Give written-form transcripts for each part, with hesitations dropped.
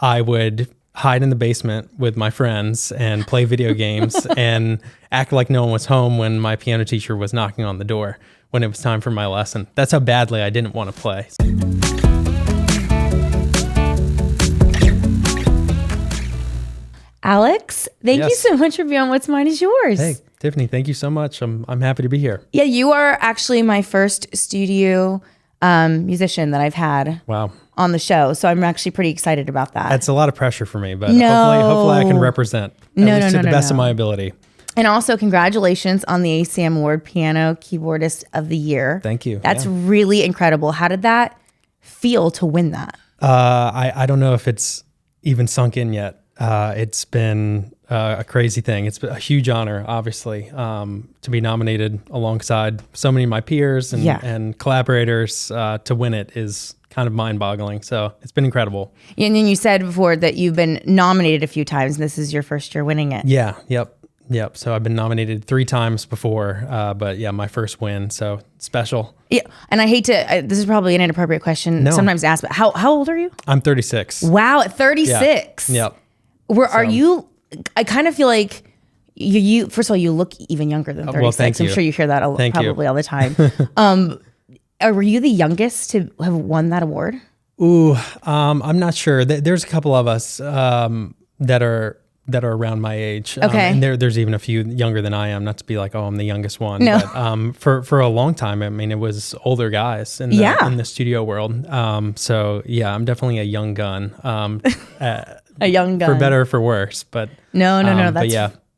I would hide in the basement with my friends and play video games and act like no one was home when my piano teacher was knocking on the door when it was time for my lesson. That's how badly I didn't want to play. Alex, thank you so much for being on What's Mine Is Yours. Hey, Tiffany, thank you so much. I'm happy to be here. Yeah, you are actually my first studio musician that I've had on the show. So I'm actually pretty excited about that. That's a lot of pressure for me, but hopefully I can represent to the best of my ability. And also congratulations on the ACM Award Piano Keyboardist of the Year. Thank you. That's really incredible. How did that feel to win that? I don't know if it's even sunk in yet. It's been a crazy thing. It's been a huge honor, obviously, to be nominated alongside so many of my peers and collaborators. To win it is kind of mind-boggling. So it's been incredible. And then you said before that you've been nominated a few times, and this is your first year winning it. Yeah. Yep. So I've been nominated 3 times before, but my first win. So special. Yeah. And I hate to, this is probably an inappropriate question sometimes asked, but how old are you? I'm 36. Wow. At 36. Yeah. Yep. Are you, I kind of feel like you first of all, you look even younger than 36. Well, thank you. I'm sure you hear that probably all the time. Were you the youngest to have won that award? Ooh, I'm not sure. There's a couple of us that are around my age. Okay. And there's even a few younger than I am, not to be like, oh, I'm the youngest one. No. But for a long time, I mean, it was older guys in the studio world. So yeah, I'm definitely a young gun. A young gun. For better or for worse. But no.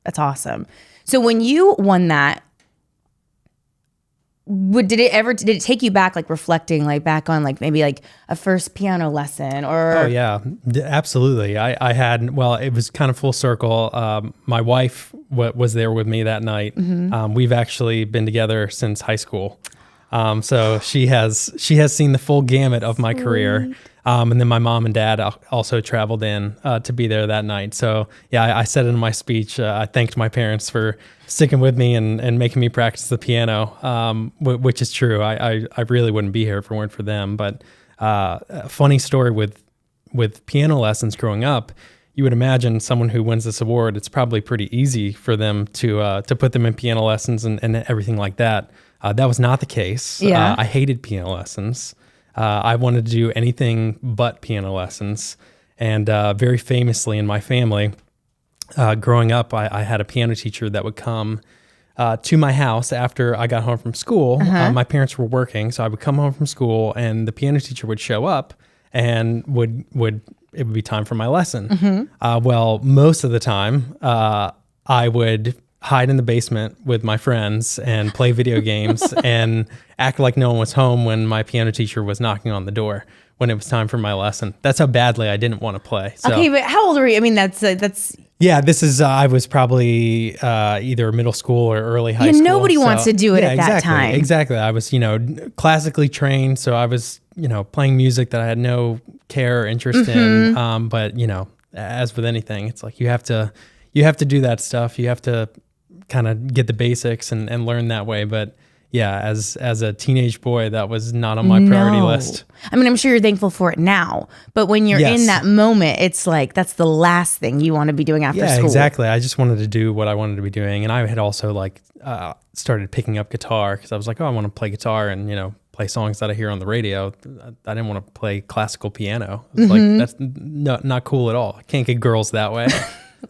That's awesome. So when you won that, did it take you back, like reflecting, like back on like maybe like a first piano lesson or? Oh yeah, absolutely. I had, well, it was kind of full circle. My wife was there with me that night. Mm-hmm. We've actually been together since high school. So she has seen the full gamut of my career. And then my mom and dad also traveled in to be there that night. So yeah, I said in my speech, I thanked my parents for sticking with me and making me practice the piano, which is true. I really wouldn't be here if it weren't for them. But a funny story with piano lessons growing up, you would imagine someone who wins this award, it's probably pretty easy for them to put them in piano lessons and everything like that. That was not the case. Yeah. I hated piano lessons. I wanted to do anything but piano lessons. And very famously in my family, growing up, I had a piano teacher that would come to my house after I got home from school. My parents were working, so I would come home from school and the piano teacher would show up and it would be time for my lesson. Mm-hmm. Well, most of the time, I would hide in the basement with my friends and play video games and act like no one was home when my piano teacher was knocking on the door when it was time for my lesson. That's how badly I didn't want to play. So, okay, but how old were you? I mean, that's yeah, this is, I was probably either middle school or early high school. Nobody wants to do it at that time. Exactly. I was, classically trained. So I was, playing music that I had no care or interest in. But, as with anything, it's like you have to do that stuff. You have to kind of get the basics and learn that way. But yeah, as a teenage boy, that was not on my priority list. I mean, I'm sure you're thankful for it now, but when you're in that moment, it's like, that's the last thing you want to be doing after school. Yeah, exactly. I just wanted to do what I wanted to be doing. And I had also started picking up guitar because I was like, oh, I want to play guitar and, play songs that I hear on the radio. I didn't want to play classical piano. Like, that's not cool at all. I can't get girls that way.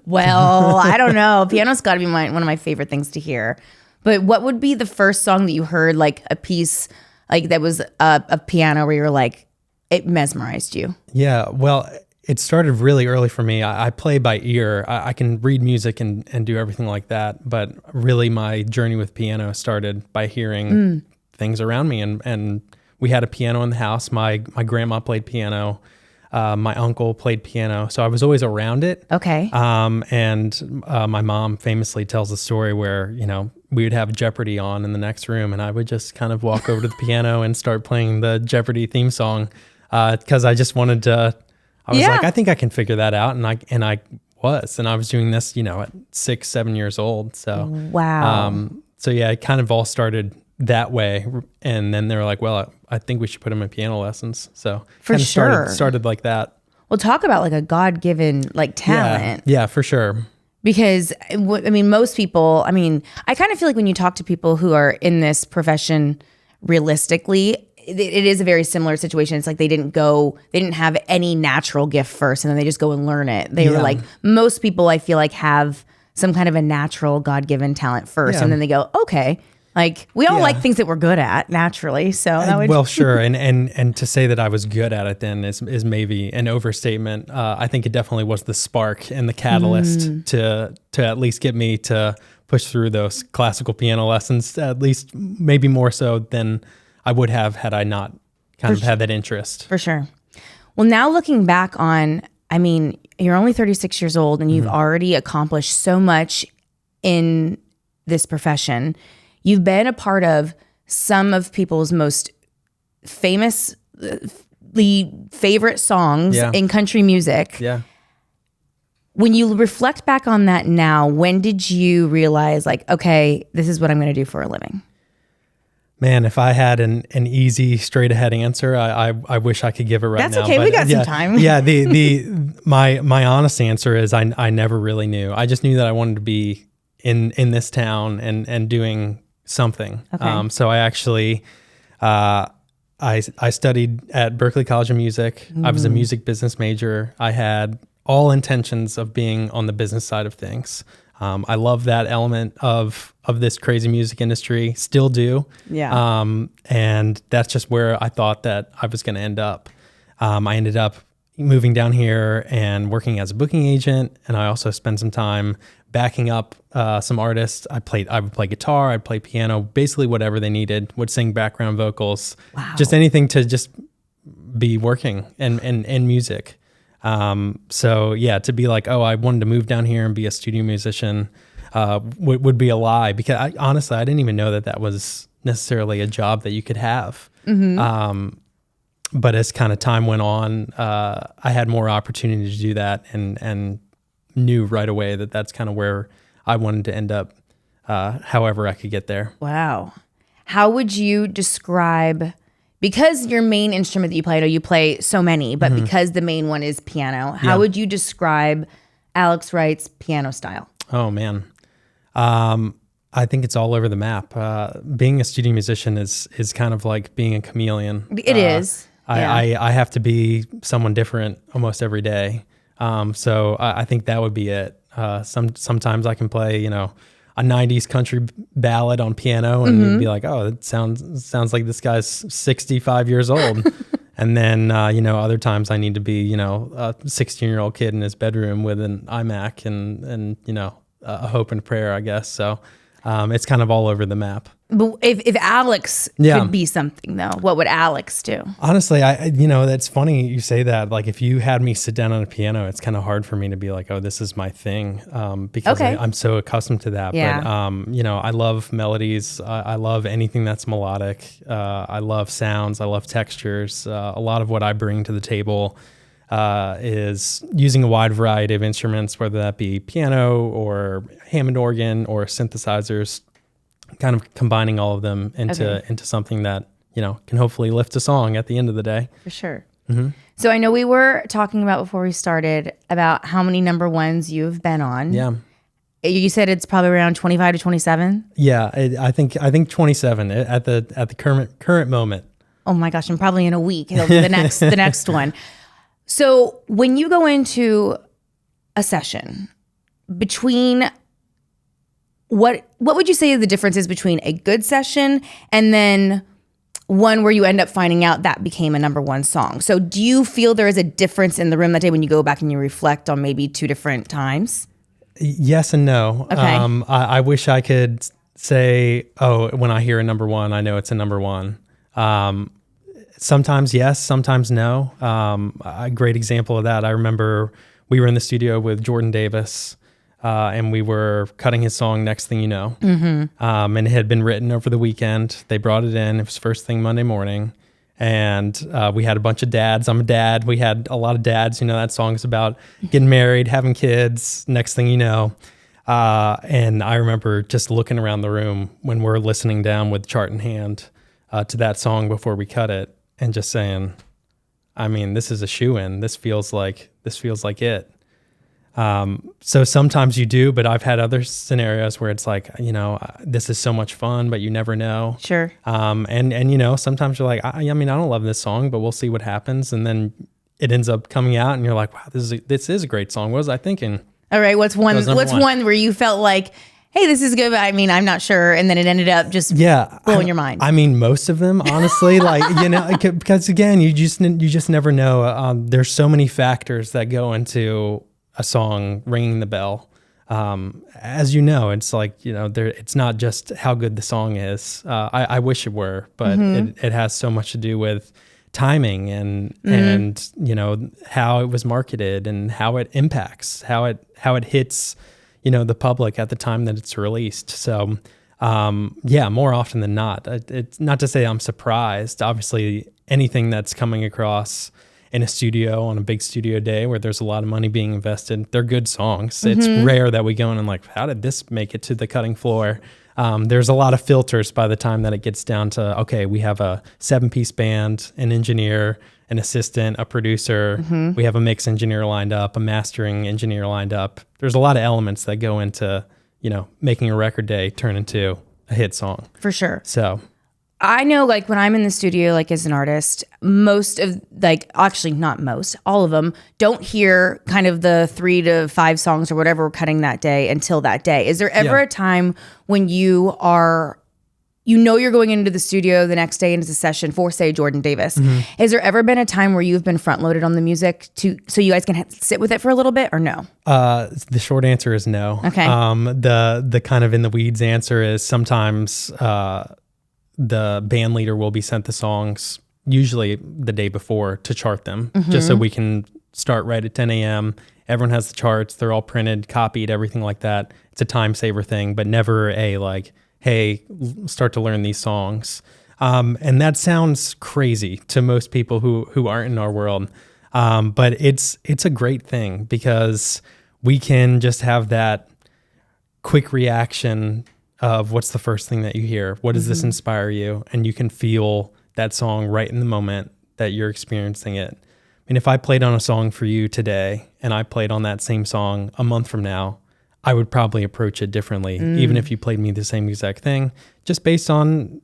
Well, I don't know. Piano's got to be one of my favorite things to hear. But what would be the first song that you heard, like a piece like that was a piano where you're like, it mesmerized you? Yeah, well, it started really early for me. I play by ear. I can read music and do everything like that. But really my journey with piano started by hearing things around me. And we had a piano in the house. My grandma played piano. My uncle played piano, so I was always around it. Okay. And my mom famously tells a story where, we would have Jeopardy on in the next room and I would just kind of walk over to the piano and start playing the Jeopardy theme song because I just wanted to, I was like, I think I can figure that out. And I was doing this, at 6-7 years old. So, wow. So yeah, it kind of all started that way. And then they were like, well, I think we should put him in piano lessons. So for sure started like that. Well, talk about like a God-given like talent. Yeah, for sure. Because I mean, most people, I mean, I kind of feel like when you talk to people who are in this profession realistically, it is a very similar situation. It's like they didn't have any natural gift first and then they just go and learn it. They were like, most people I feel like have some kind of a natural God-given talent first and then they go, okay. Like we all like things that we're good at naturally. So that would well, sure. And to say that I was good at it then is maybe an overstatement. I think it definitely was the spark and the catalyst to at least get me to push through those classical piano lessons, at least maybe more so than I would have had I not kind of had that interest. For sure. Well, now looking back on, I mean, you're only 36 years old and you've already accomplished so much in this profession. You've been a part of some of people's most famously favorite songs in country music. Yeah. When you reflect back on that now, when did you realize like, okay, this is what I'm going to do for a living? Man, if I had an easy, straight ahead answer, I wish I could give it right now. That's okay. We got some time. Yeah. My honest answer is I never really knew. I just knew that I wanted to be in this town and doing something. Okay. So I actually, I studied at Berklee College of Music. I was a music business major. I had all intentions of being on the business side of things. I love that element of this crazy music industry, still do. Yeah. And that's just where I thought that I was going to end up. I ended up moving down here and working as a booking agent. And I also spent some time backing up some artists. I would play guitar, I'd play piano, basically whatever they needed, would sing background vocals, just anything to just be working and music. So yeah, to be like, oh, I wanted to move down here and be a studio musician would be a lie, because honestly, I didn't even know that was necessarily a job that you could have. But as kind of time went on, I had more opportunity to do that and knew right away that that's kind of where I wanted to end up, however I could get there. Wow. How would you describe, because your main instrument that you play, I know you play so many, but because the main one is piano, how would you describe Alex Wright's piano style? Oh, man. I think it's all over the map. Being a studio musician is kind of like being a chameleon. It is. I have to be someone different almost every day. So I think that would be it. Sometimes I can play, a 90s country ballad on piano and you'd be like, oh, it sounds like this guy's 65 years old. And then, other times I need to be, a 16-year-old kid in his bedroom with an iMac and a hope and prayer, I guess. So it's kind of all over the map. But if Alex could be something, though, what would Alex do? Honestly, that's funny you say that. Like, if you had me sit down on a piano, it's kind of hard for me to be like, oh, this is my thing, because I'm so accustomed to that. Yeah. But, I love melodies. I love anything that's melodic. I love sounds. I love textures. A lot of what I bring to the table is using a wide variety of instruments, whether that be piano or Hammond organ or synthesizers, kind of combining all of them into something that, can hopefully lift a song at the end of the day. For sure. So I know we were talking about before we started about how many number ones you've been on. Yeah. You said it's probably around 25 to 27. Yeah. I think 27 at the current moment. Oh my gosh. And probably in a week, it'll be the next one. So when you go into a session, between what would you say the difference is between a good session and then one where you end up finding out that became a number one song? So do you feel there is a difference in the room that day when you go back and you reflect on maybe two different times? Yes and no. Okay. I wish I could say, oh, when I hear a number one, I know it's a number one. Sometimes yes, sometimes no. A great example of that, I remember we were in the studio with Jordan Davis, and we were cutting his song Next Thing You Know. And it had been written over the weekend. They brought it in. It was first thing Monday morning. And we had a bunch of dads. I'm a dad. We had a lot of dads. That song's about getting married, having kids, next thing you know. And I remember just looking around the room when we're listening down with chart in hand to that song before we cut it and just saying, I mean, this is a shoo-in. This feels like it. So sometimes you do, but I've had other scenarios where it's like, this is so much fun, but you never know. Sure. And sometimes you're like, I don't love this song, but we'll see what happens. And then it ends up coming out and you're like, wow, this is a great song. What was I thinking? All right. What's one where you felt like, hey, this is good, but I'm not sure. And then it ended up just blowing your mind. I mean, most of them, honestly, because again, you just never know. There's so many factors that go into a song ringing the bell. As you know, it's like, it's not just how good the song is. I wish it were, but it has so much to do with timing and how it was marketed and how it impacts, how it hits, the public at the time that it's released. So, more often than not, it's not to say I'm surprised. Obviously, anything that's coming across in a studio on a big studio day where there's a lot of money being invested, they're good songs. It's rare that we go in and like, how did this make it to the cutting floor? There's a lot of filters by the time that it gets down to, okay, we have a 7-piece band, an engineer, an assistant, a producer. We have a mix engineer lined up, a mastering engineer lined up. There's a lot of elements that go into, making a record day turn into a hit song. For sure. So I know, like, when I'm in the studio, like, as an artist, most of, like, actually not most, all of them don't hear kind of the 3 to 5 songs or whatever we're cutting that day until that day. Is there ever a time when you're going into the studio the next day into the session for, say, Jordan Davis? Has there ever been a time where you've been front loaded on the music so you guys can sit with it for a little bit, or no? The short answer is no. Okay. The kind of in the weeds answer is sometimes, the band leader will be sent the songs usually the day before to chart them, just so we can start right at 10 a.m. Everyone has the charts. They're all printed, copied, everything like that. It's a time saver thing, but never a like, hey, start to learn these songs. And that sounds crazy to most people who aren't in our world. But it's a great thing because we can just have that quick reaction of what's the first thing that you hear? What does this inspire you? And you can feel that song right in the moment that you're experiencing it. I mean, if I played on a song for you today and I played on that same song a month from now, I would probably approach it differently, even if you played me the same exact thing, just based on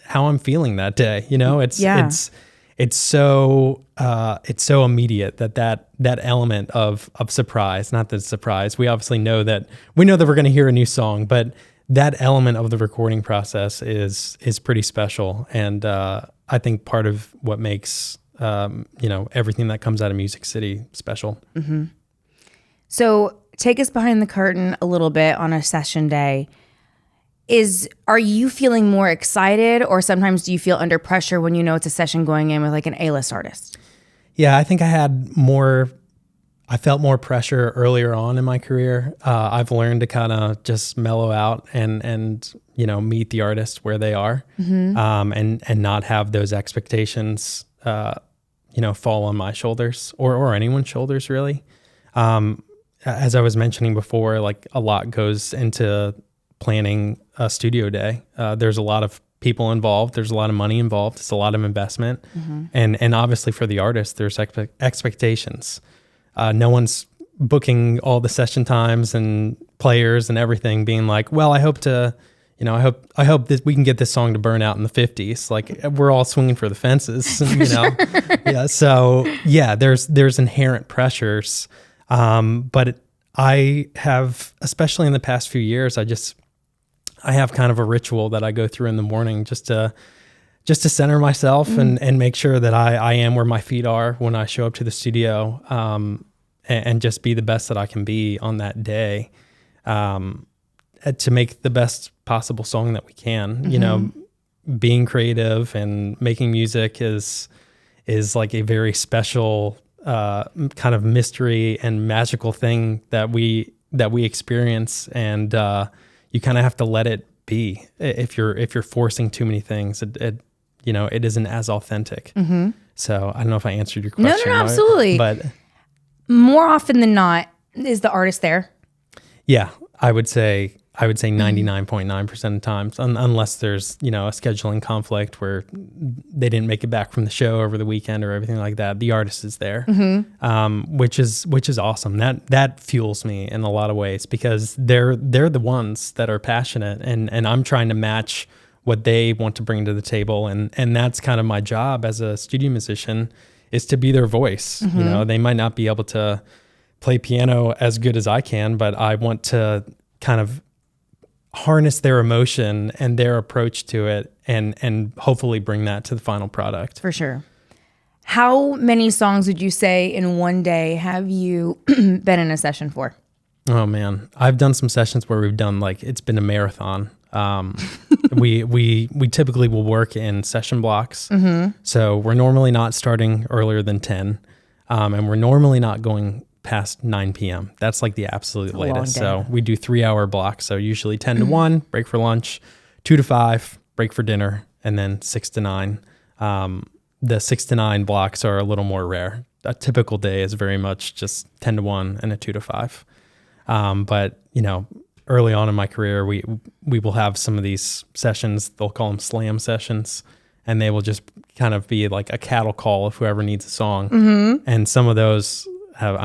how I'm feeling that day. It's so immediate that element of surprise, not that it's surprise. We obviously know that we're going to hear a new song, but that element of the recording process is pretty special. And I think part of what makes, everything that comes out of Music City special. So take us behind the curtain a little bit on a session day. Are you feeling more excited, or sometimes do you feel under pressure when you know it's a session going in with like an A-list artist? Yeah, I think I felt more pressure earlier on in my career. I've learned to kind of just mellow out and meet the artist where they are, and not have those expectations, fall on my shoulders or anyone's shoulders really. As I was mentioning before, like a lot goes into planning a studio day. There's a lot of people involved. There's a lot of money involved. It's a lot of investment. And obviously for the artist, there's expectations. No one's booking all the session times and players and everything being like, well, I hope that we can get this song to burn out in the 50s. Like, we're all swinging for the fences, Yeah. So yeah, there's inherent pressures. But I have, especially in the past few years, I have kind of a ritual that I go through in the morning just to center myself and make sure that I am where my feet are when I show up to the studio, and just be the best that I can be on that day, to make the best possible song that we can. Being creative and making music is like a very special kind of mystery and magical thing that we experience, and you kind of have to let it be. If you're forcing too many things, it isn't as authentic. So I don't know if I answered your question. No, absolutely. But more often than not, is the artist there? Yeah, I would say I would say 99.9% of times, unless there's, a scheduling conflict where they didn't make it back from the show over the weekend or everything like that. The artist is there, which is awesome. That fuels me in a lot of ways, because they're the ones that are passionate, and I'm trying to match what they want to bring to the table. And that's kind of my job as a studio musician, is to be their voice. They might not be able to play piano as good as I can, but I want to kind of harness their emotion and their approach to it, and hopefully bring that to the final product. For sure. How many songs would you say in one day have you been in a session for? Oh man, I've done some sessions where we've done, like, it's been a marathon. We typically will work in session blocks. So we're normally not starting earlier than 10, and we're normally not going past 9 p.m. That's like the absolute latest. So we do 3-hour blocks. So usually 10 to 1, break for lunch, 2 to 5, break for dinner, and then 6 to 9. The 6 to 9 blocks are a little more rare. A typical day is very much just 10 to 1 and a 2 to 5. But, early on in my career, we will have some of these sessions, they'll call them slam sessions, and they will just kind of be like a cattle call of whoever needs a song. And some of those have,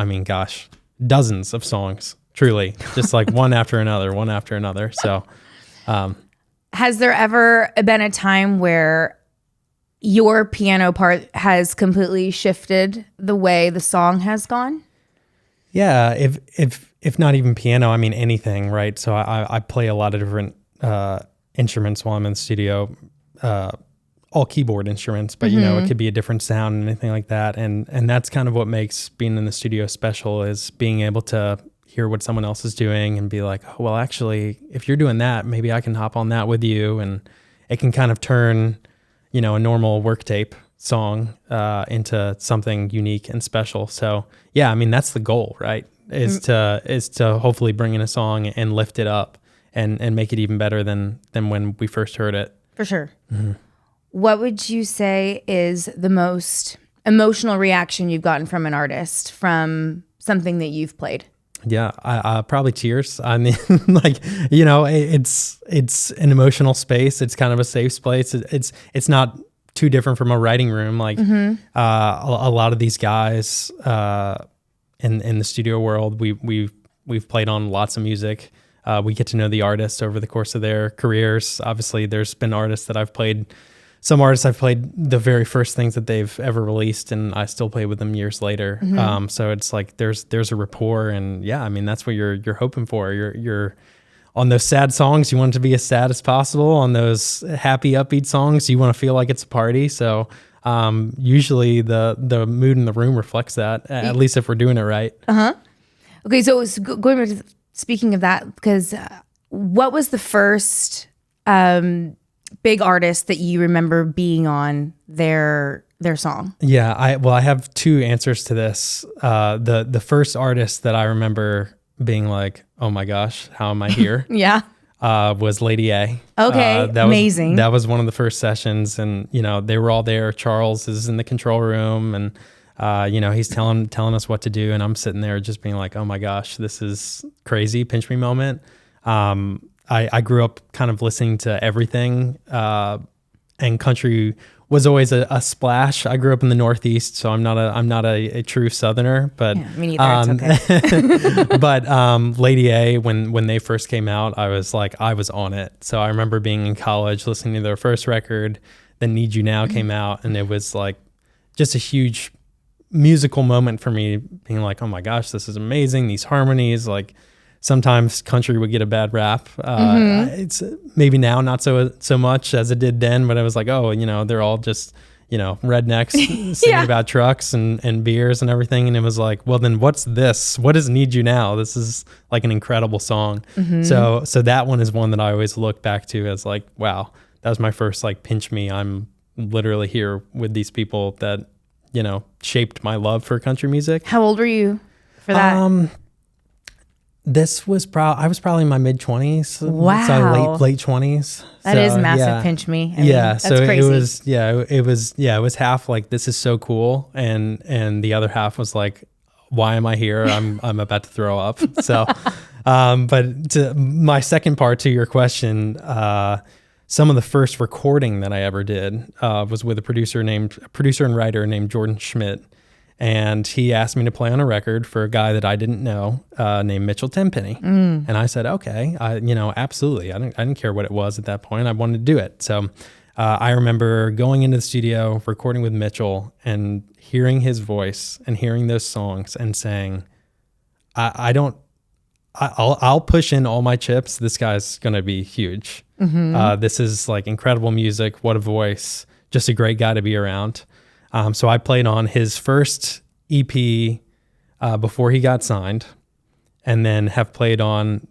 dozens of songs, truly, just like one after another. So, has there ever been a time where your piano part has completely shifted the way the song has gone? Yeah, if not even piano, anything, right? So I play a lot of different instruments while I'm in the studio, all keyboard instruments, but it could be a different sound and anything like that. And that's kind of what makes being in the studio special, is being able to hear what someone else is doing and be like, oh, well, actually, if you're doing that, maybe I can hop on that with you. And it can kind of turn, a normal work tape song into something unique and special. So yeah, that's the goal, right? Is to hopefully bring in a song and lift it up and make it even better than when we first heard it. For sure. What would you say is the most emotional reaction you've gotten from an artist from something that you've played? Yeah, I probably tears. It's an emotional space. It's kind of a safe place. It's not too different from a writing room. Like a lot of these guys in the studio world, we've played on lots of music. We get to know the artists over the course of their careers. Obviously, there's been artists that I've played. Some artists I've played the very first things that they've ever released, and I still play with them years later. So it's like there's a rapport, and yeah, that's what you're hoping for. You're on those sad songs, you want it to be as sad as possible. On those happy, upbeat songs, you want to feel like it's a party. So usually the mood in the room reflects that, at least if we're doing it right. Okay, so going back to speaking of that, because what was the first big artist that you remember being on their song? Yeah, I have two answers to this. The first artist that I remember being like, oh my gosh, how am I here? Yeah. Was Lady A. Okay, amazing. That was one of the first sessions, and they were all there. Charles is in the control room, and he's telling us what to do, and I'm sitting there just being like, oh my gosh, this is crazy, pinch me moment. I grew up kind of listening to everything, and country was always a splash. I grew up in the Northeast, so I'm not a true Southerner, but yeah, me neither. It's okay. But Lady A, when they first came out, I was on it. So I remember being in college listening to their first record, then Need You Now came out, and it was like just a huge musical moment for me, being like, oh my gosh, this is amazing. These harmonies, like. Sometimes country would get a bad rap. It's maybe now not so much as it did then, but I was like, oh, they're all just, rednecks singing about trucks and beers and everything. And it was like, well, then what's this? What is Need You Now? This is like an incredible song. So that one is one that I always look back to as like, wow, that was my first like pinch me. I'm literally here with these people that, shaped my love for country music. How old were you for that? This was I was probably in my mid 20s. Wow. So late 20s. That is massive pinch me. That's so crazy. it was half like, this is so cool. And the other half was like, why am I here? I'm about to throw up. So, But to my second part to your question, some of the first recording that I ever did was with a producer and writer named Jordan Schmidt. And he asked me to play on a record for a guy that I didn't know named Mitchell Tenpenny. And I said, okay, absolutely. I didn't care what it was at that point. I wanted to do it. So I remember going into the studio, recording with Mitchell and hearing his voice and hearing those songs and saying, I'll push in all my chips. This guy's going to be huge. This is like incredible music. What a voice. Just a great guy to be around. So I played on his first EP before he got signed, and then have played on,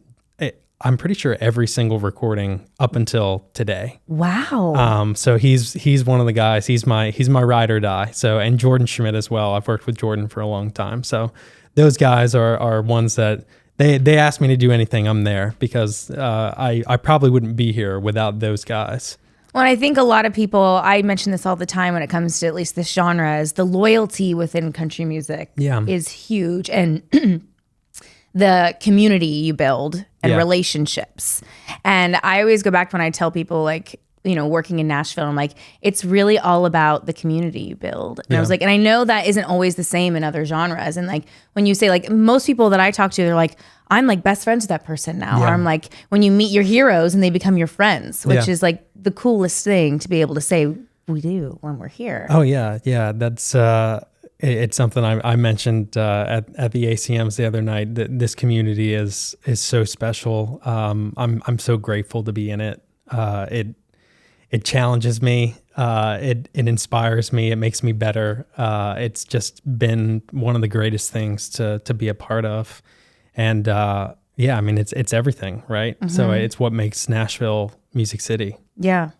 I'm pretty sure, every single recording up until today. Wow. So he's one of the guys. He's my ride or die. So, and Jordan Schmidt as well. I've worked with Jordan for a long time. So those guys are ones that they ask me to do anything, I'm there, because I probably wouldn't be here without those guys. Well, I think a lot of people, I mention this all the time when it comes to at least this genre, is the loyalty within country music is huge. And the community you build and relationships. And I always go back when I tell people, like, working in Nashville, I'm like, it's really all about the community you build. And I was like, and I know that isn't always the same in other genres. And like, when you say, like, most people that I talk to, they're like, I'm like best friends with that person now. Or I'm like, when you meet your heroes and they become your friends, which is like the coolest thing to be able to say we do when we're here. Oh yeah. Yeah. That's, it's something I mentioned at the ACMs the other night, that this community is so special. I'm so grateful to be in it. It challenges me. It inspires me. It makes me better. It's just been one of the greatest things to be a part of. And I mean, it's everything, right? So it's what makes Nashville Music City. Yeah.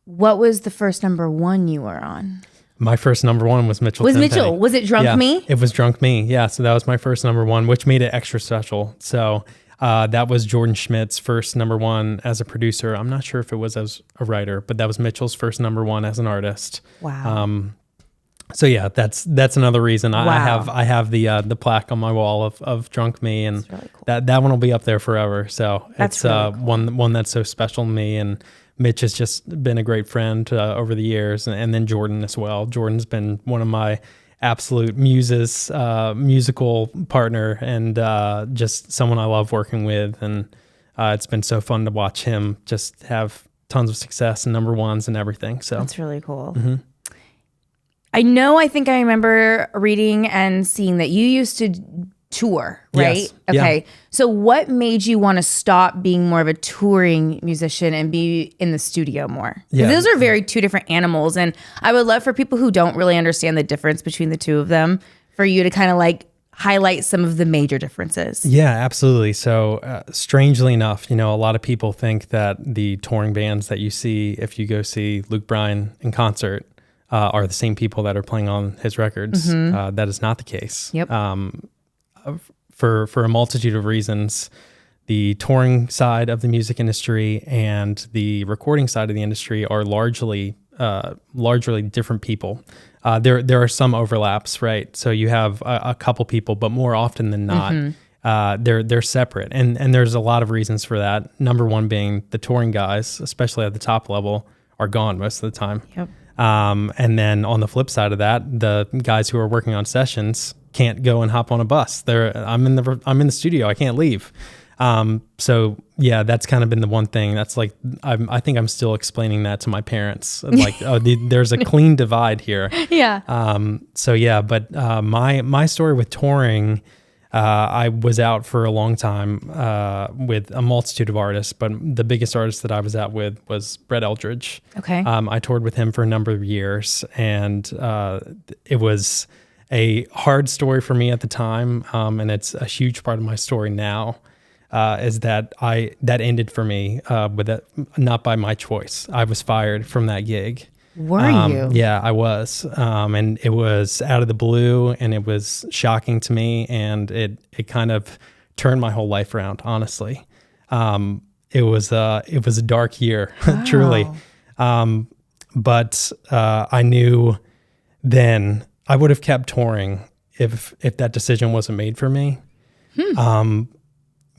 What was the first number one you were on? My first number one was Mitchell Tenpenny. Mitchell? Was it Drunk Me? It was Drunk Me. Yeah. So that was my first number one, which made it extra special. So that was Jordan Schmidt's first number one as a producer. I'm not sure if it was as a writer, but that was Mitchell's first number one as an artist. Wow. So yeah, that's another reason I have the plaque on my wall of Drunk Me, and really cool. that one will be up there forever. So it's really cool. one that's so special to me, and Mitch has just been a great friend over the years, and then Jordan as well. Jordan's been one of my absolute muses, musical partner, and just someone I love working with, and it's been so fun to watch him just have tons of success and number ones and everything. So that's really cool. I think I remember reading and seeing that you used to tour, right? Yes. Okay. Yeah. So what made you want to stop being more of a touring musician and be in the studio more? Yeah. Those are very two different animals. And I would love for people who don't really understand the difference between the two of them, for you to kind of like highlight some of the major differences. Yeah, absolutely. So strangely enough, a lot of people think that the touring bands that you see, if you go see Luke Bryan in concert, are the same people that are playing on his records. That is not the case. Yep. For a multitude of reasons, the touring side of the music industry and the recording side of the industry are largely different people. There are some overlaps, right? So you have a couple people, but more often than not, they're separate. And there's a lot of reasons for that. Number one being the touring guys, especially at the top level, are gone most of the time. Yep. And then on the flip side of that, the guys who are working on sessions can't go and hop on a bus. I'm in the studio. I can't leave. So yeah, that's kind of been the one thing that's like, I think I'm still explaining that to my parents. Like, there's a clean divide here. Yeah. So yeah, but, my story with touring, I was out for a long time, with a multitude of artists, but the biggest artist that I was out with was Brett Eldridge. Okay. I toured with him for a number of years, and, it was a hard story for me at the time. And it's a huge part of my story now, is that that ended for me, not by my choice. I was fired from that gig. Were you? Yeah, I was. And it was out of the blue, and it was shocking to me, and it kind of turned my whole life around, honestly. It was a dark year, wow. Truly. But I knew then I would have kept touring if that decision wasn't made for me.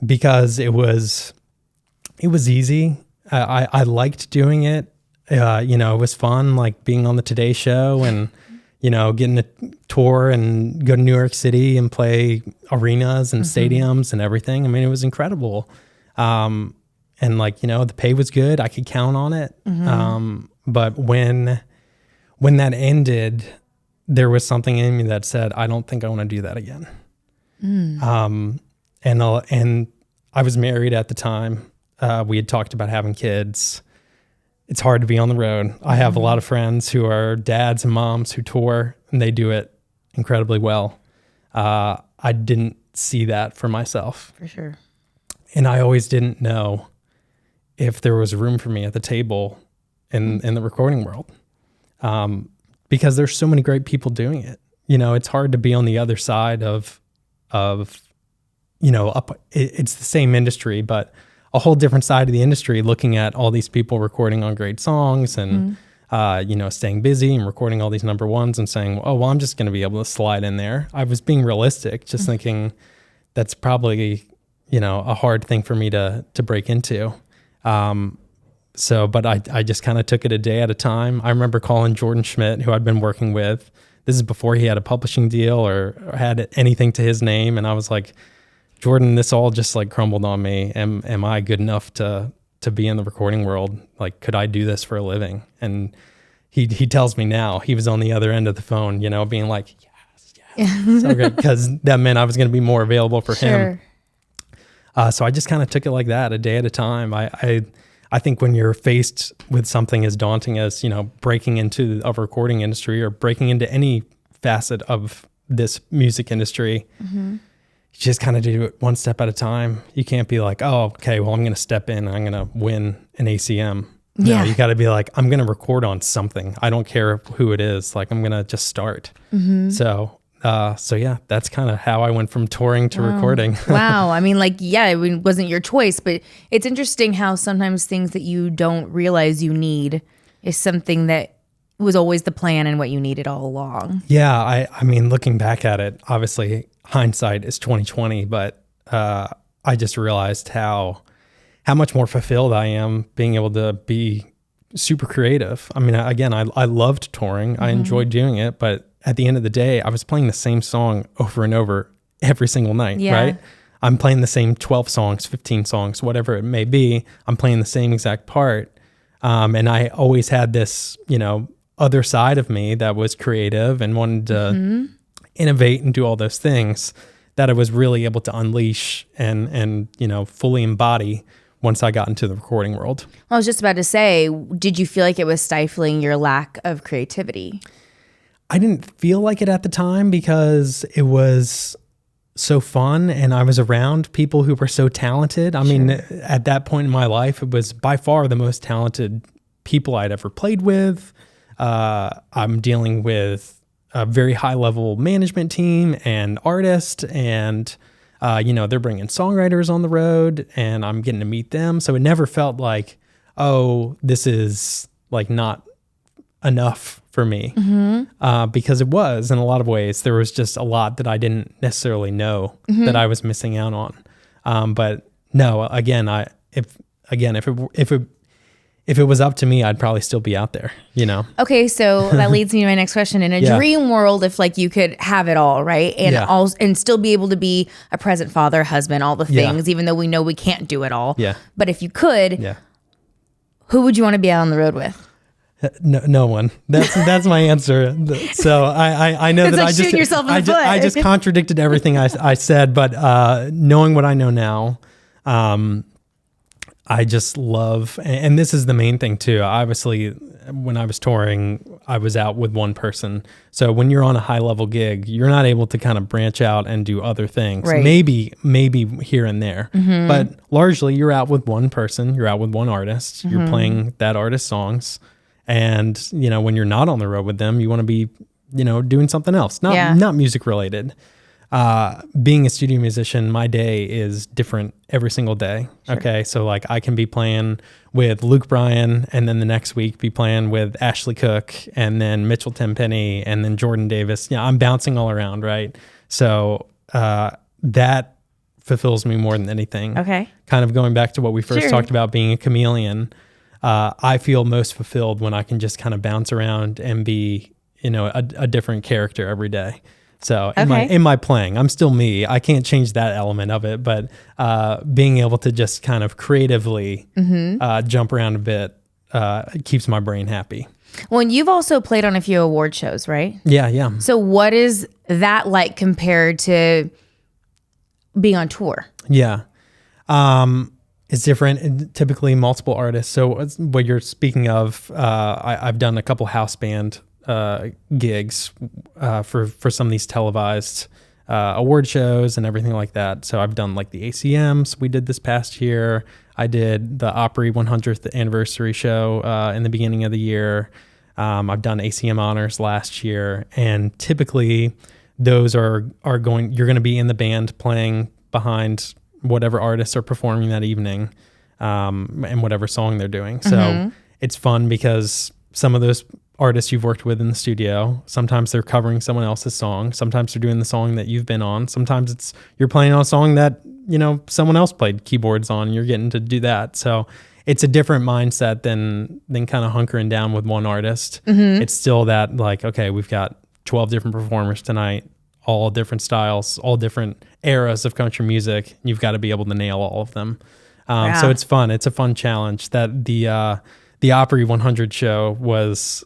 because it was easy. I liked doing it. It was fun, like being on the Today Show and, getting to tour and go to New York City and play arenas and stadiums and everything. I mean, it was incredible. And the pay was good. I could count on it. But when that ended, there was something in me that said, I don't think I want to do that again. And I was married at the time. We had talked about having kids. It's hard to be on the road. I have a lot of friends who are dads and moms who tour, and they do it incredibly well. I didn't see that for myself. For sure. And I always didn't know if there was room for me at the table in the recording world. Because there's so many great people doing it. It's hard to be on the other side of it's the same industry, but a whole different side of the industry, looking at all these people recording on great songs and, staying busy and recording all these number ones and saying, oh, well, I'm just going to be able to slide in there. I was being realistic, just thinking that's probably, a hard thing for me to break into. But I just kind of took it a day at a time. I remember calling Jordan Schmidt, who I'd been working with. This is before he had a publishing deal or had anything to his name. And I was like, Jordan, this all just like crumbled on me. Am I good enough to be in the recording world? Like, could I do this for a living? And he tells me now, he was on the other end of the phone, being like, yes. So great, because that meant I was going to be more available for him. So I just kind of took it like that, a day at a time. I think when you're faced with something as daunting as, breaking into a recording industry or breaking into any facet of this music industry, you just kind of do it one step at a time. You can't be like, oh, okay, well, I'm going to step in and I'm going to win an ACM. No, you got to be like, I'm going to record on something. I don't care who it is. Like, I'm going to just start. So yeah, that's kind of how I went from touring to recording. Wow. I mean, it wasn't your choice, but it's interesting how sometimes things that you don't realize you need is something that was always the plan and what you needed all along. Yeah. I mean, looking back at it, obviously hindsight is 2020, but I just realized how much more fulfilled I am being able to be super creative. I mean, again, I loved touring. I enjoyed doing it, but at the end of the day, I was playing the same song over and over every single night, right? I'm playing the same 12 songs, 15 songs, whatever it may be. I'm playing the same exact part. And I always had this, other side of me that was creative and wanted to innovate and do all those things that I was really able to unleash and fully embody once I got into the recording world. Well, I was just about to say, did you feel like it was stifling your lack of creativity? I didn't feel like it at the time because it was so fun and I was around people who were so talented. I mean, at that point in my life, it was by far the most talented people I'd ever played with. I'm dealing with a very high level management team and artist and, they're bringing songwriters on the road and I'm getting to meet them. So it never felt like, oh, this is like not enough for me, because it was in a lot of ways. There was just a lot that I didn't necessarily know that I was missing out on. But no, again, if it was up to me, I'd probably still be out there, Okay, so that leads me to my next question. In a dream world, if you could have it all, right? And still be able to be a present father, husband, all the things, even though we know we can't do it all. Yeah. But if you could, who would you want to be out on the road with? No one. That's my answer. So I know that I just contradicted everything I said, but knowing what I know now, I just love, and this is the main thing too. Obviously, when I was touring, I was out with one person. So when you're on a high level gig, you're not able to kind of branch out and do other things. Right. Maybe here and there, but largely you're out with one person. You're out with one artist. You're playing that artist's songs. And, when you're not on the road with them, you want to be, doing something else, not music related. Being a studio musician, my day is different every single day. Sure. Okay. So I can be playing with Luke Bryan and then the next week be playing with Ashley Cook and then Mitchell Tenpenny and then Jordan Davis. I'm bouncing all around. Right. So, that fulfills me more than anything. Okay. Kind of going back to what we first Sure. talked about, being a chameleon. I feel most fulfilled when I can just kind of bounce around and be, a different character every day. So in my playing, I'm still me. I can't change that element of it, but being able to just kind of creatively jump around a bit keeps my brain happy. Well, and you've also played on a few award shows, right? Yeah. So what is that like compared to being on tour? Yeah. It's different. And typically multiple artists. So what you're speaking of, I've done a couple house band gigs for some of these televised award shows and everything like that. So I've done like the ACMs we did this past year. I did the Opry 100th anniversary show in the beginning of the year. I've done ACM honors last year, and typically those are going. You're going to be in the band playing behind whatever artists are performing that evening, and whatever song they're doing. So it's fun because some of those artists you've worked with in the studio, sometimes they're covering someone else's song. Sometimes they're doing the song that you've been on. Sometimes you're playing on a song that, someone else played keyboards on. You're getting to do that. So it's a different mindset than kind of hunkering down with one artist. It's still that like, okay, we've got 12 different performers tonight, all different styles, all different eras of country music. You've got to be able to nail all of them. So it's fun. It's a fun challenge. That the Opry 100 show was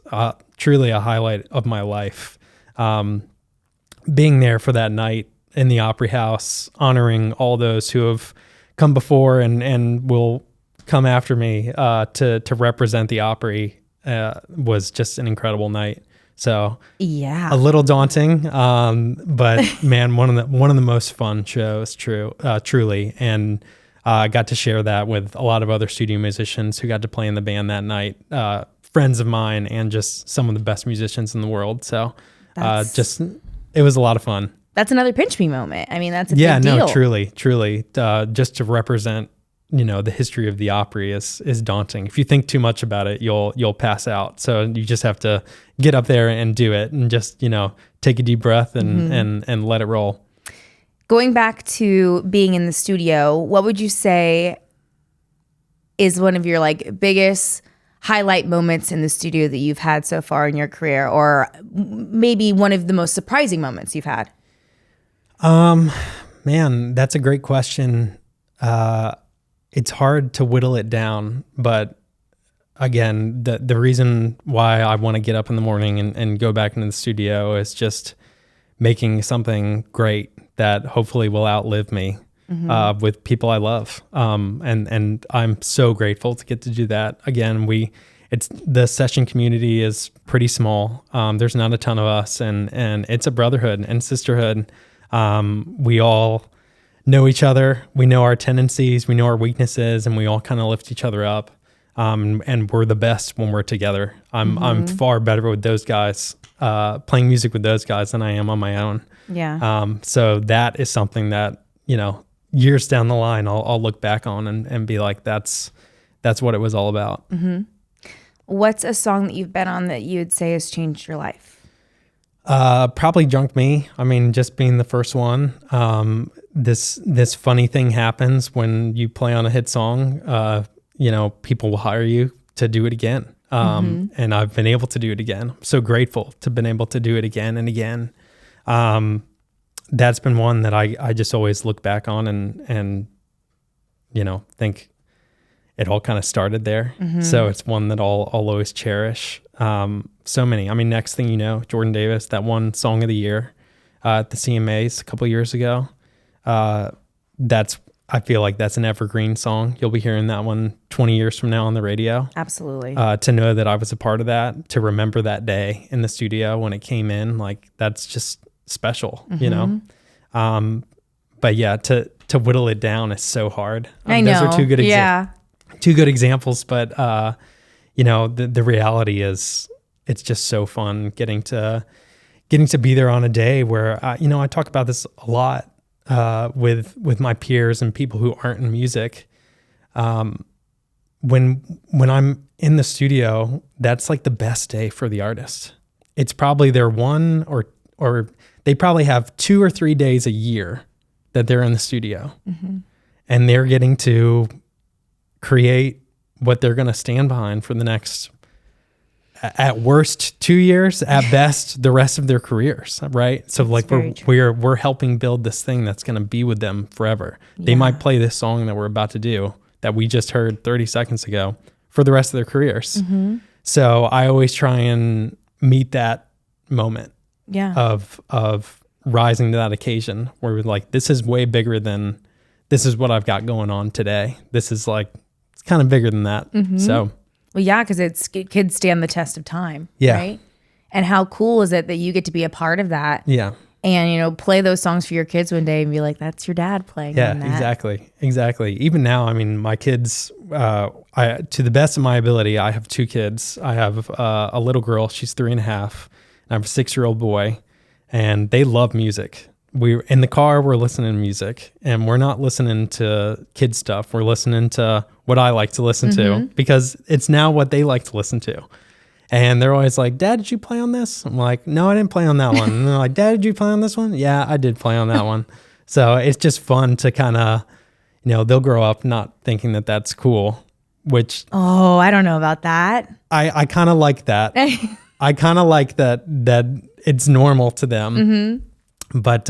truly a highlight of my life. Being there for that night in the Opry House, honoring all those who have come before and will come after me to represent the Opry was just an incredible night. So a little daunting, but man, one of the most fun shows, truly. And I got to share that with a lot of other studio musicians who got to play in the band that night, friends of mine, and just some of the best musicians in the world. So it was a lot of fun. That's another pinch me moment. I mean, that's a big deal. No, truly. Just to represent, the history of the Opry is daunting. If you think too much about it, you'll pass out. So you just have to get up there and do it, and just, take a deep breath and let it roll. Going back to being in the studio, what would you say is one of your like biggest highlight moments in the studio that you've had so far in your career, or maybe one of the most surprising moments you've had? Man, that's a great question. It's hard to whittle it down, but again, the reason why I want to get up in the morning and go back into the studio is just making something great that hopefully will outlive me with people I love. And I'm so grateful to get to do that. Again, the session community is pretty small. There's not a ton of us, and it's a brotherhood and sisterhood. We all know each other. We know our tendencies, we know our weaknesses, and we all kind of lift each other up. And we're the best when we're together. I'm far better with those guys, playing music with those guys than I am on my own. Yeah. So that is something that, years down the line, I'll look back on and be like, that's what it was all about. What's a song that you've been on that you'd say has changed your life? Probably Drunk Me. I mean, just being the first one. This funny thing happens when you play on a hit song. People will hire you to do it again. And I've been able to do it again. I'm so grateful to have been able to do it again and again. That's been one that I just always look back on and think it all kind of started there. So it's one that I'll always cherish. So many. I mean, next thing you know, Jordan Davis, that won Song of the Year at the CMAs a couple years ago. I feel like that's an evergreen song. You'll be hearing that one 20 years from now on the radio. Absolutely. To know that I was a part of that, to remember that day in the studio when it came in, like that's just special, But yeah, to whittle it down is so hard. I know. Those are two good examples, but the reality is it's just so fun getting to be there on a day where I talk about this a lot. With my peers and people who aren't in music, when I'm in the studio, that's like the best day for the artist. It's probably their one or they probably have 2 or 3 days a year that they're in the studio and they're getting to create what they're going to stand behind for the next, at worst 2 years, at best the rest of their careers, right? So like we're helping build this thing that's going to be with them forever. They might play this song that we're about to do that we just heard 30 seconds ago for the rest of their careers. So I always try and meet that moment of rising to that occasion where we're like, this is way bigger than, this is what I've got going on today. This is like, it's kind of bigger than that. So, well, yeah, because kids stand the test of time, right? And how cool is it that you get to be a part of that? Yeah. And, you know, play those songs for your kids one day and be like, that's your dad playing. Yeah, exactly. Even now, I mean, my kids, to the best of my ability, I have 2 kids. I have a little girl, she's 3.5, and I have a 6-year-old boy, and they love music. We're in the car, we're listening to music, and we're not listening to kid stuff. We're listening to what I like to listen to because it's now what they like to listen to. And they're always like, Dad, did you play on this? I'm like, no, I didn't play on that one. And they're like, Dad, did you play on this one? Yeah, I did play on that one. So it's just fun to kind of, you know, they'll grow up not thinking that that's cool, which. Oh, I don't know about that. I kind of like that. I kind of like that it's normal to them. But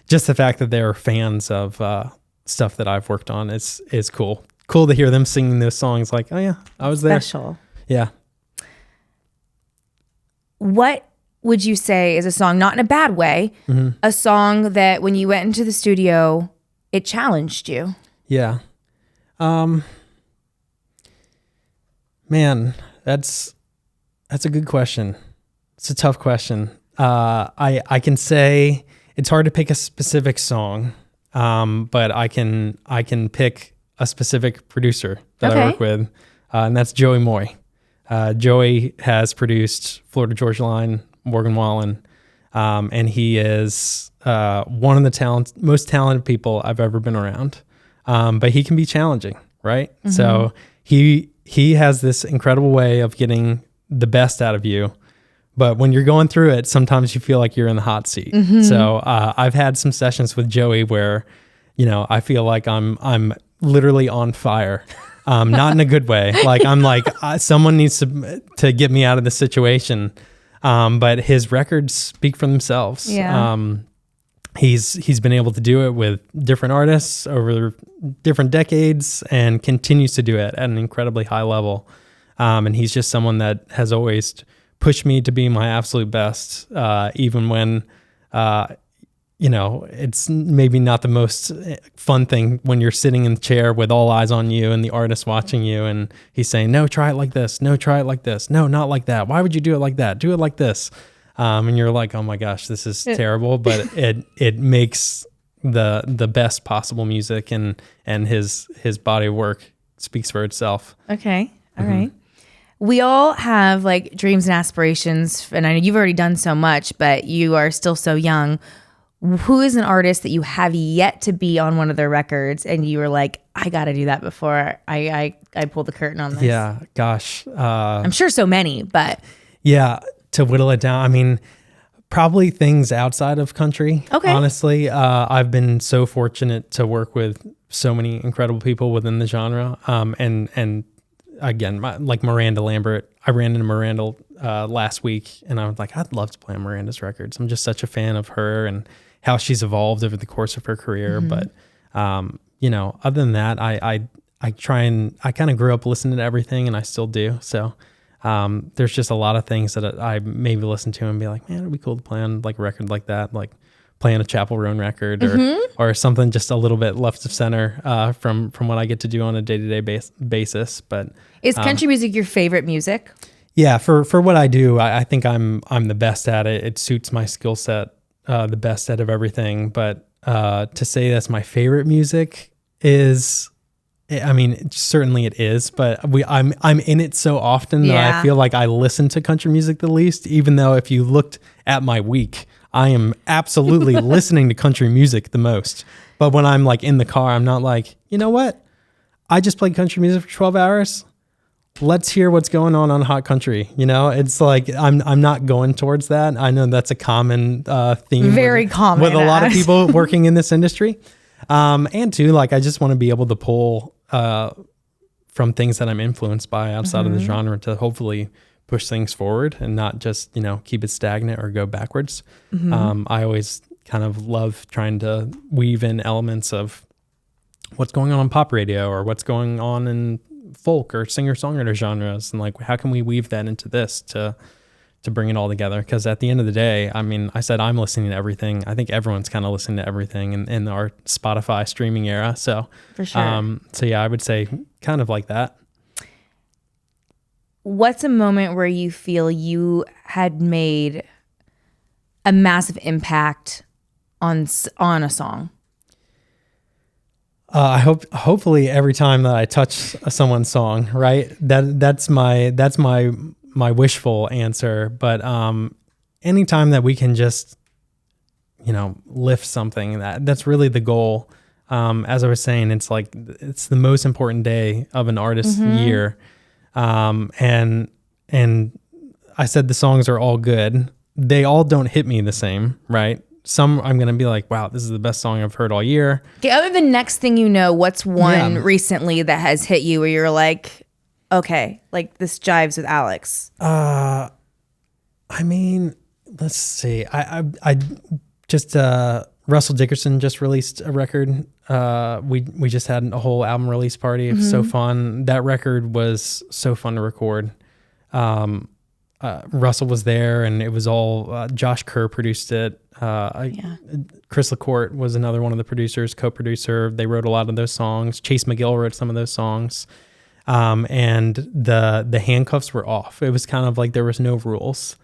just the fact that they're fans of stuff that I've worked on is cool. Cool to hear them singing those songs like, oh yeah, I was there. Special. Yeah. What would you say is a song, not in a bad way, a song that when you went into the studio, it challenged you? Yeah. Man, that's a good question. It's a tough question. I can say it's hard to pick a specific song, but I can pick a specific producer that I work with, and that's Joey Moy. Joey has produced Florida Georgia Line, Morgan Wallen, and he is one of the most talented people I've ever been around. But he can be challenging, right? So he has this incredible way of getting the best out of you. But when you're going through it, sometimes you feel like you're in the hot seat. So I've had some sessions with Joey where, you know, I feel like I'm literally on fire. Not in a good way. Like I'm like someone needs to get me out of the situation. But his records speak for themselves. Yeah. He's been able to do it with different artists over different decades and continues to do it at an incredibly high level. And he's just someone that has always pushed me to be my absolute best, even when you know, it's maybe not the most fun thing when you're sitting in the chair with all eyes on you and the artist watching you and he's saying, no, try it like this. No, try it like this. No, not like that. Why would you do it like that? Do it like this. And you're like, oh my gosh, this is terrible. But it makes the best possible music and his body of work speaks for itself. Okay. All right. We all have like dreams and aspirations. And I know you've already done so much, but you are still so young. Who is an artist that you have yet to be on one of their records and you were like, I got to do that before I pull the curtain on this? Yeah, gosh. I'm sure so many, but. Yeah, to whittle it down, I mean, probably things outside of country. Okay. Honestly, I've been so fortunate to work with so many incredible people within the genre. And again, like Miranda Lambert, I ran into Miranda last week and I was like, I'd love to play on Miranda's records. I'm just such a fan of her and how she's evolved over the course of her career. But, you know, other than that, I kind of grew up listening to everything and I still do. So there's just a lot of things that I maybe listen to and be like, man, it'd be cool to play on like a record like that, like playing a Chapel Roan record or something just a little bit left of center from what I get to do on a day-to-day basis. But is country music your favorite music? Yeah, for what I do, I think I'm the best at it. It suits my skill set the best out of everything. But to say that's my favorite music is, I mean, certainly it is. But I'm in it so often that I feel like I listen to country music the least. Even though if you looked at my week, I am absolutely listening to country music the most. But when I'm like in the car, I'm not like, you know what? I just played country music for 12 hours. let's hear what's going on Hot Country. You know, it's like I'm not going towards that. I know that's a common theme. Very common with a lot of people working in this industry. And too, like I just want to be able to pull from things that I'm influenced by outside of the genre to hopefully push things forward and not just, you know, keep it stagnant or go backwards. I always kind of love trying to weave in elements of what's going on pop radio or what's going on in folk or singer-songwriter genres, and like how can we weave that into this to bring it all together? Because at the end of the day, I mean, I said I'm listening to everything. I think everyone's kind of listening to everything in our Spotify streaming era. So for sure. So yeah, I would say kind of like that. What's a moment where you feel you had made a massive impact on a song? Hopefully every time that I touch someone's song, right? That's my wishful answer. But anytime that we can just, you know, lift something, that's really the goal. As I was saying, it's like it's the most important day of an artist's year. And I said the songs are all good. They all don't hit me the same, right? Some I'm going to be like, wow, this is the best song I've heard all year. Okay, other than Next Thing You Know, what's one recently that has hit you where you're like, okay, like this jives with Alex? I mean, let's see. I just, Russell Dickerson just released a record. We just had a whole album release party. It was so fun. That record was so fun to record. Russell was there, and it was all Josh Kerr produced it. Chris LaCourte was another one of the producers, co-producer. They wrote a lot of those songs. Chase McGill wrote some of those songs. And the handcuffs were off. It was kind of like there was no rules,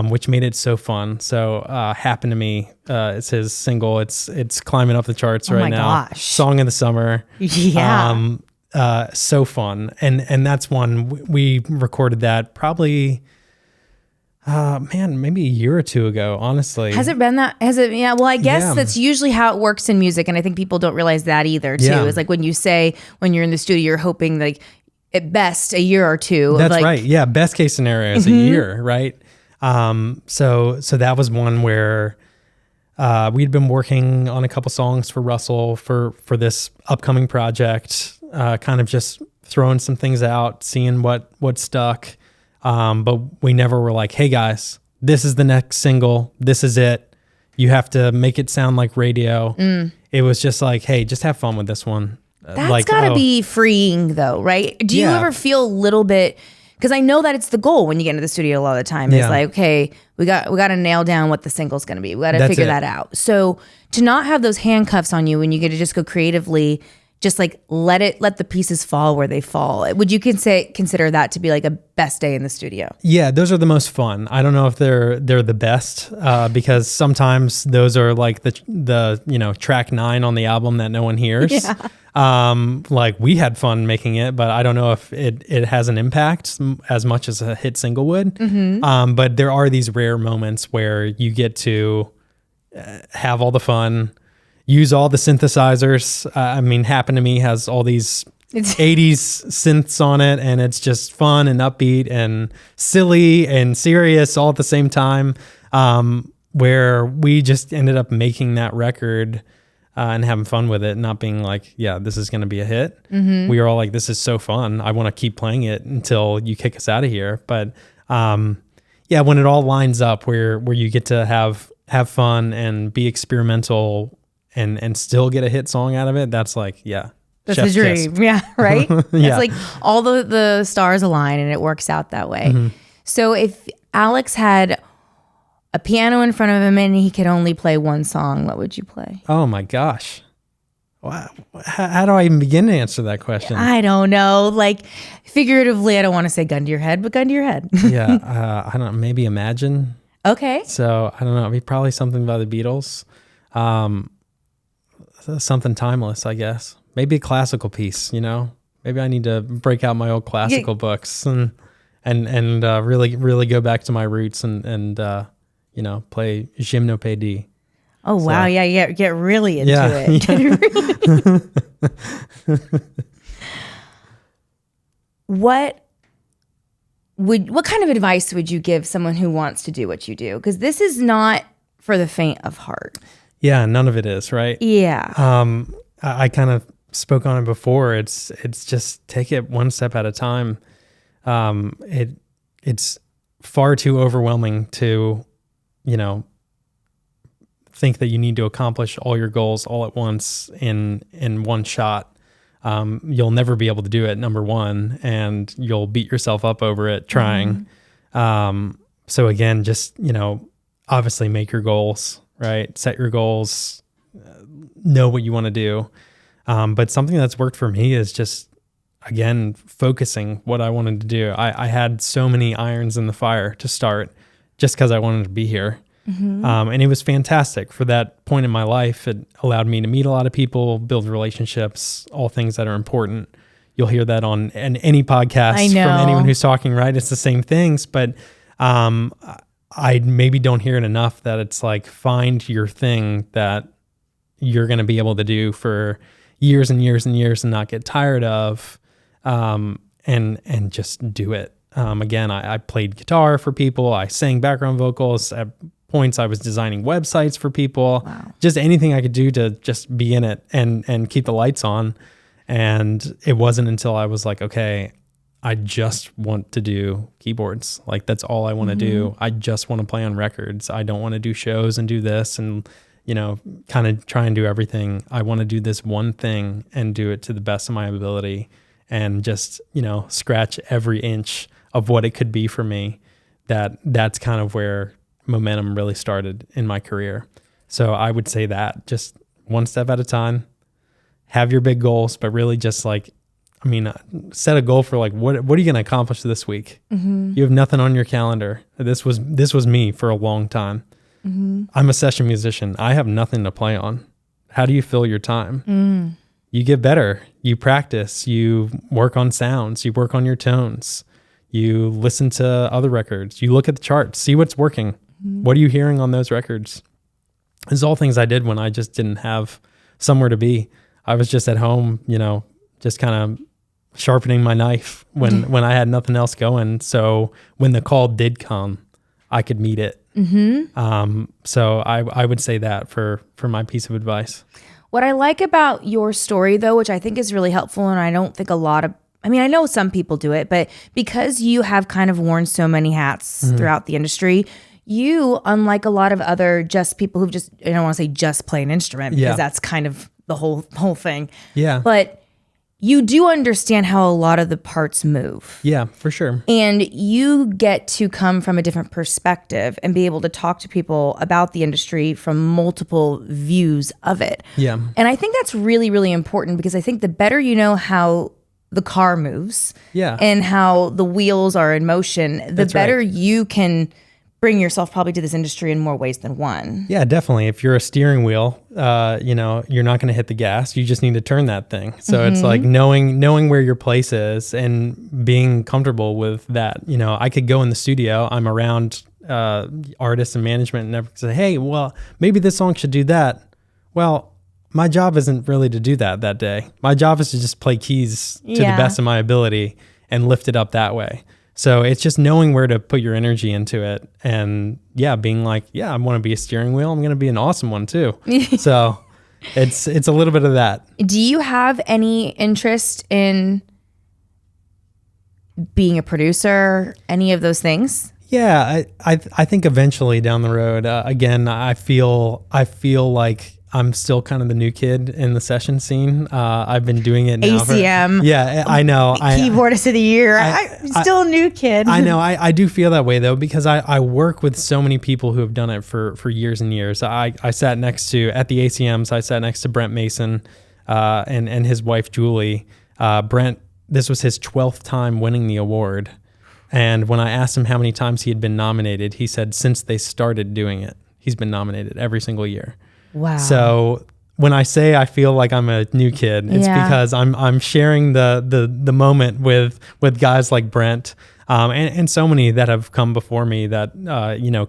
which made it so fun. So Happen to Me, it's his single. It's climbing up the charts right now. Gosh. Song of the summer. Yeah. So fun. And that's one we recorded that probably maybe a year or two ago, honestly. Has it been that? Yeah. Well, I guess that's usually how it works in music. And I think people don't realize that either, too. Yeah. It's like when you say, when you're in the studio, you're hoping like at best a year or two. That's like, right. Yeah. Best case scenario is a year, right? So that was one where we'd been working on a couple songs for Russell for this upcoming project, kind of just throwing some things out, seeing what stuck. But we never were like, hey guys, this is the next single. This is it. You have to make it sound like radio. It was just like, hey, just have fun with this one. That's like, gotta be freeing though, right? Do you ever feel a little bit, because I know that it's the goal when you get into the studio a lot of the time. It's like, okay, we got to nail down what the single's going to be. We got to figure that out. So to not have those handcuffs on you when you get to just go creatively, just like let the pieces fall where they fall. Would you consider that to be like a best day in the studio? Yeah, those are the most fun. I don't know if they're the best because sometimes those are like the track 9 on the album that no one hears. Like we had fun making it, but I don't know if it has an impact as much as a hit single would. But there are these rare moments where you get to have all the fun, use all the synthesizers. I mean, Happen to Me has all these 80s synths on it, and it's just fun and upbeat and silly and serious all at the same time, where we just ended up making that record and having fun with it, not being like, yeah, this is going to be a hit. We were all like, this is so fun. I want to keep playing it until you kick us out of here. But when it all lines up where you get to have fun and be experimental and still get a hit song out of it, that's like, that's the dream. Kiss. Yeah, right? It's like all the stars align and it works out that way. So if Alex had a piano in front of him and he could only play one song, what would you play? Oh my gosh. Wow. How do I even begin to answer that question? I don't know. Like figuratively, I don't want to say gun to your head, but gun to your head. I don't know. Maybe Imagine. Okay. So I don't know. Maybe probably something by the Beatles. Something timeless, I guess. Maybe a classical piece, Maybe I need to break out my old classical books and really go back to my roots and play Gymnopédie. Oh, wow. Yeah. Get really into it. What what kind of advice would you give someone who wants to do what you do? Because this is not for the faint of heart. Yeah, none of it is, right? Yeah. I kind of spoke on it before. It's just take it one step at a time. It's far too overwhelming to, think that you need to accomplish all your goals all at once in one shot. You'll never be able to do it, number one, and you'll beat yourself up over it trying. So again, just, obviously make your goals, right? Set your goals, know what you want to do. But something that's worked for me is just, again, focusing what I wanted to do. I had so many irons in the fire to start just because I wanted to be here. And it was fantastic for that point in my life. It allowed me to meet a lot of people, build relationships, all things that are important. You'll hear that on any podcast from anyone who's talking, right? It's the same things, but I maybe don't hear it enough that it's like, find your thing that you're going to be able to do for years and years and years and not get tired of, and just do it. Again, I played guitar for people. I sang background vocals. At points I was designing websites for people. Wow. Just anything I could do to just be in it and keep the lights on. And it wasn't until I was like, okay, I just want to do keyboards. Like, that's all I want to do. I just want to play on records. I don't want to do shows and do this and, kind of try and do everything. I want to do this one thing and do it to the best of my ability and just, scratch every inch of what it could be for me. That's kind of where momentum really started in my career. So I would say that just one step at a time, have your big goals, but really just set a goal for like, what are you going to accomplish this week? You have nothing on your calendar. This was me for a long time. I'm a session musician. I have nothing to play on. How do you fill your time? You get better. You practice. You work on sounds. You work on your tones. You listen to other records. You look at the charts, see what's working. What are you hearing on those records? This is all things I did when I just didn't have somewhere to be. I was just at home, just kind of sharpening my knife when I had nothing else going. So when the call did come, I could meet it. So I would say that for my piece of advice. What I like about your story, though, which I think is really helpful, and I don't think I know some people do it, but because you have kind of worn so many hats throughout the industry, you, unlike a lot of other people who just, I don't want to say just play an instrument, because that's kind of the whole thing. Yeah. But you do understand how a lot of the parts move. Yeah, for sure. And you get to come from a different perspective and be able to talk to people about the industry from multiple views of it. Yeah. And I think that's really, really important, because I think the better you know how the car moves and how the wheels are in motion, the better you can bring yourself probably to this industry in more ways than one. Yeah, definitely. If you're a steering wheel, you're not going to hit the gas. You just need to turn that thing. So it's like knowing where your place is and being comfortable with that. I could go in the studio, I'm around artists and management, and never say, hey, well, maybe this song should do that. Well, my job isn't really to do that day. My job is to just play keys to the best of my ability and lift it up that way. So it's just knowing where to put your energy into it, and being like, I want to be a steering wheel. I'm going to be an awesome one too. So it's a little bit of that. Do you have any interest in being a producer? Any of those things? Yeah, I think eventually down the road. Again, I feel like I'm still kind of the new kid in the session scene. I've been doing it now. ACM. I know. Keyboardist of the year. I'm still a new kid. I know. I do feel that way though, because I work with so many people who have done it for years and years. I sat next to, at the ACMs, I sat next to Brent Mason and his wife, Julie. Brent, this was his 12th time winning the award. And when I asked him how many times he had been nominated, he said since they started doing it, he's been nominated every single year. Wow. So when I say I feel like I'm a new kid, it's because I'm sharing the moment with guys like Brent and so many that have come before me that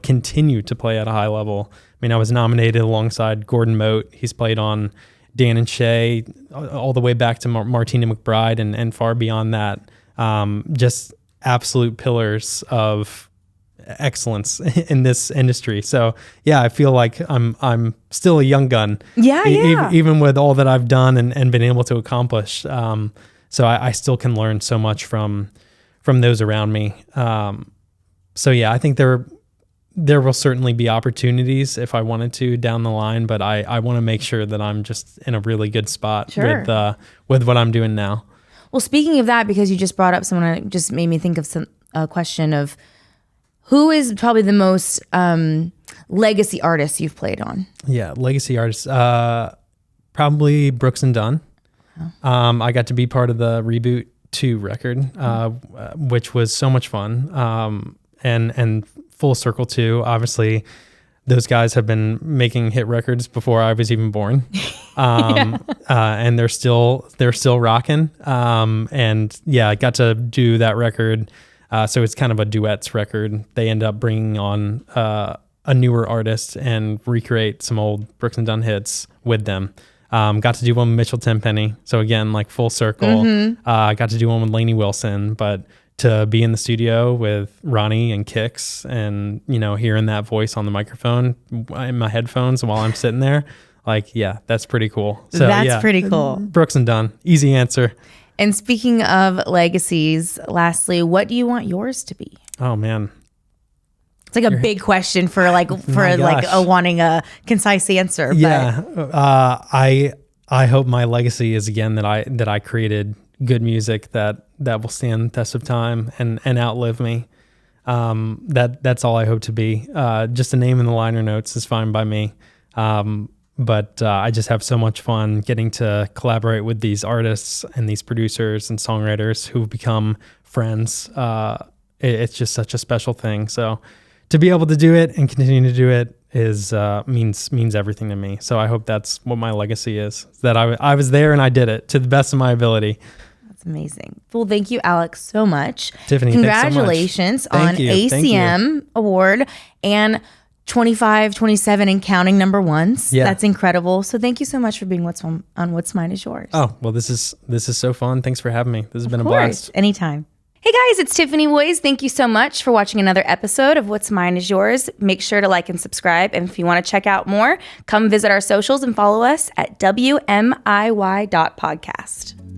continue to play at a high level. I mean, I was nominated alongside Gordon Mote. He's played on Dan and Shay all the way back to Martina McBride and far beyond that. Just absolute pillars of excellence in this industry. So yeah, I feel like I'm still a young gun. Yeah. Even with all that I've done and been able to accomplish. So I still can learn so much from those around me. So yeah, I think there will certainly be opportunities if I wanted to down the line, but I want to make sure that I'm just in a really good spot with what I'm doing now. Well, speaking of that, because you just brought up someone, it just made me think of a question of who is probably the most legacy artist you've played on? Yeah, legacy artists. Probably Brooks and Dunn. Oh. I got to be part of the Reboot 2 record, which was so much fun. And Full Circle 2, obviously, those guys have been making hit records before I was even born. And they're still rocking. And yeah, I got to do that record. So it's kind of a duets record. They end up bringing on a newer artist and recreate some old Brooks and Dunn hits with them. Got to do one with Mitchell Tenpenny. So again, like full circle. Got to do one with Lainey Wilson, but to be in the studio with Ronnie and Kix and, hearing that voice on the microphone in my headphones while I'm sitting there, like, yeah, that's pretty cool. So that's pretty cool. Brooks and Dunn, easy answer. And speaking of legacies, lastly, what do you want yours to be? Oh man. It's like a big question for wanting a concise answer. Yeah. I hope my legacy is again that I created good music that will stand the test of time and outlive me. That's all I hope to be. Just a name in the liner notes is fine by me. But I just have so much fun getting to collaborate with these artists and these producers and songwriters who've become friends. It's just such a special thing. So to be able to do it and continue to do it is means everything to me. So I hope that's what my legacy is, that I was there and I did it to the best of my ability. That's amazing. Well, thank you, Alex, so much. Tiffany, congratulations on ACM Award and 25, 27 and counting number ones. Yeah. That's incredible. So thank you so much for being on What's Mine Is Yours. Oh, well, this is so fun. Thanks for having me. This has been a blast. Anytime. Hey guys, it's Tiffany Boys. Thank you so much for watching another episode of What's Mine Is Yours. Make sure to like and subscribe. And if you want to check out more, come visit our socials and follow us at WMIY.podcast.